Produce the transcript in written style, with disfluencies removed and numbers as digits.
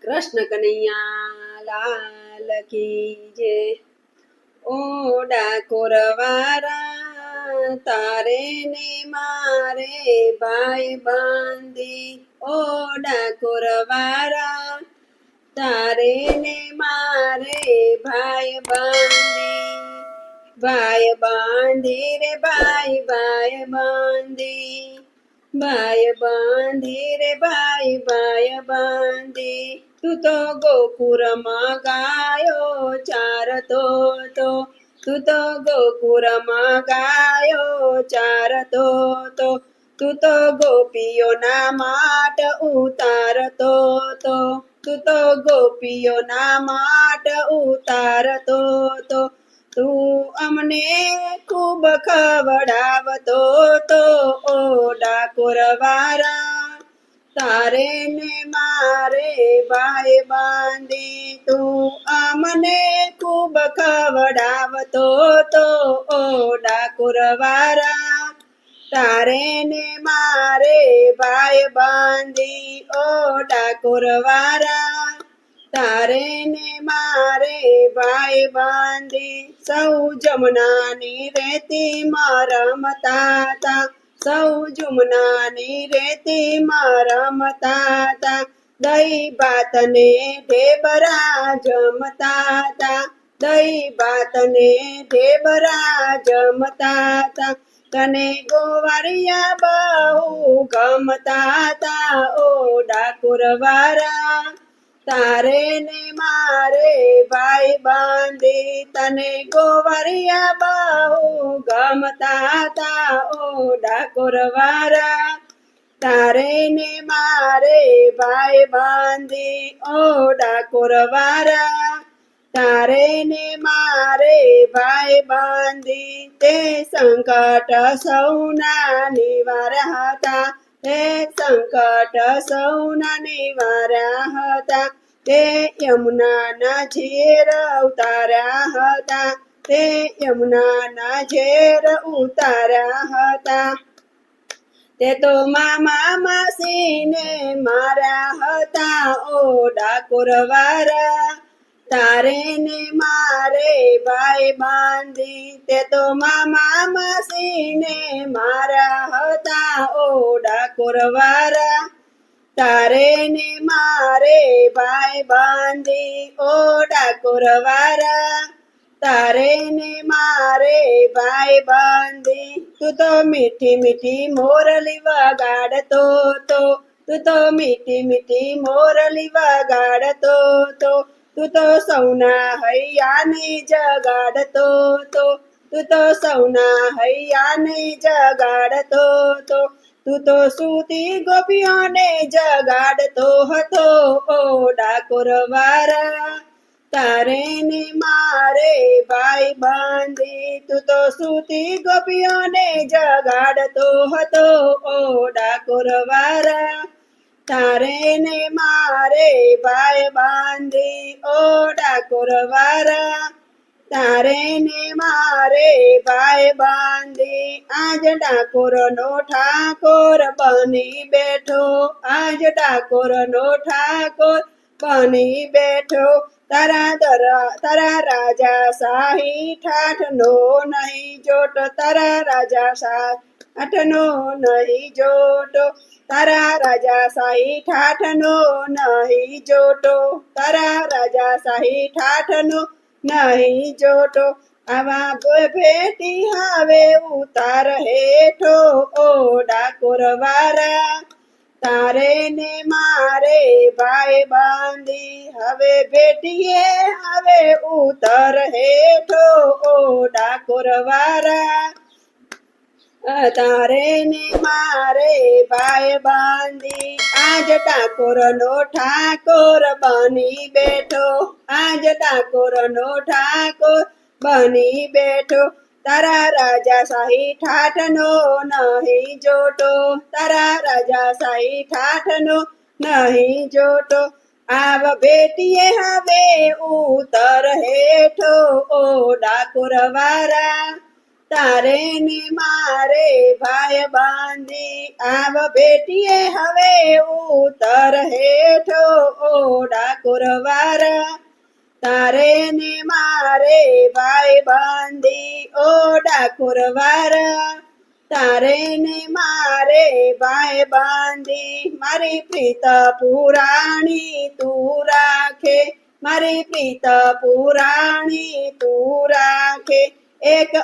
કૃષ્ણ કનૈયા લાલ કી જય। ઓ ડાકોર વારા તારે ને મારે ભાઈ બાંધી, ઓ ડાકોર વારા તારે ને મારે ભાઈ બાંધી, ભાઈ બાંધી રે ભાઈ ભાઈ બાંધી, ભાઈ બાંધી રે ભાઈ ભાઈ બાંધી। તું તો ગોકુળમાં ગાયો ચારતો તો, તું તો ગોકુળમાં ગાયો ચારતો તો, તું તો ગોપીઓના માટ ઉતારતો તો, તું તો ગોપીઓના માટ ઉતારતો તો, તું અમને ખૂબ ખવડાવતો તો, ઓ ડાકોર વારા તારે ને મારે ભાઈ બાંધી। તું અમને ખૂબ ખવડાવતો તો, ઓ ડાકોર વારા તારે ને મારે ભાઈ બાંધી, ઓ ડાકોર વારા તારે ને મારે ભાઈ બાંધી। સૌ જમનાની રેતીમાં રમતા તા, સૌ જમનાની રેતીમાં રમતા તા, દહીં ભાત ને ઢેબરા જમતા તા, દહીં ભાત ને ઢેબરા જમતા તા, તને ગોવાળિયા બહુ ગમતા તા, ઓ ડાકોર વારા તારે ને મારે ભાઈ બાંધી। તને ગોવાળિયા બહુ ગમતા તા, ઓ ડાકોર વારા તારે ને મારે ભાઈ બાંધી, ઓ ડાકોર વારા તારે ને મારે ભાઈ બાંધી। તે સંકટ સૌના નિવાર્યા હતા, તે સંકટ સૌના નિવાર્યા હતા, તે યમુનાના ઝેર ઉતાર્યા હતા, તે યમુનાના ઝેર ઉતાર્યા હતા, તે તો મામા માસીને માર્યા હતા, ઓ ડાકોર વારા તારે ને મારે ભાઈ બાંધી। તે તો મામા માસીને માર્યા હતા, ઓ ડાકોર વારા તારે ને મારે ભાઈ બાંધી, ઓ ડાકોર વારા તારે ને મારે ભાઈ બાંધી। તું તો મીઠી મીઠી મોરલી વગાડતો તો, તું તો મીઠી મીઠી મોરલી વગાડતો તો, તું તો સૌના હૈયાને જગાડતો તો, તું તો સૌના હૈયાને જગાડતો તો, તું તો સૂતી ગોપીઓને જગાડતો હતો, ઓ ડાકોર વારા તારે ને મારે ભાઈ બાંધી। તું તો સૂતી ગોપીઓને જગાડતો હતો, ઓ ડાકોર વારા તારે ને મારે ભાઈ બાંધી, ઓ ડાકોર વારા તારે ને મારે ભાઈ બાંધી। આજ ડાકોર નો ઠાકોર બની બેઠો, આજ ડાકોર નો ઠાકોર બની બેઠો, તારા રાજા શાહી ઠાઠ નો નહીં જોટ, તારા રાજા ઠાઠ નો નહીં જોટો, તારા રાજા શાહી ઠાઠ નો નહીં જોટો, તારા રાજા શાહી ઠાઠ નો નહીં જોટો, આવા ભેટી હવે ઉતાર હેઠો, ઓ ડાકોર વારા તારે ને મારે ભાઈ બાંધી। હવે ભેટીએ હવે ઉતર હેઠો, ઓ ડાકોર વારા તારે ને મારે ભાઈ બાંધી। આજ ડાકોર નો ઠાકોર બની બેઠો, આજ ડાકોર નો ઠાકોર બની બેઠો, તારા રાજા શાહી ઠાઠ નો નહીં જોટો, તારા રાજા શાહી ઠાઠ નો નહીં જોટો, આવ બેટીએ હવે ઉતર હેઠો, ઓ ડાકોર વારા તારે ને મારે ભાઈ બાંધી આવ બેટીએ હવે ઉતર હેઠો ઓ ડાકોર વારા તારે ને મારે ભાઈ બાંધી ઓ ડાકોર વારા તારે ને મારે ભાઈ બાંધી મારી પ્રીત પુરાણી તું રાખે મારી પ્રીત પુરાણી તું રાખે એક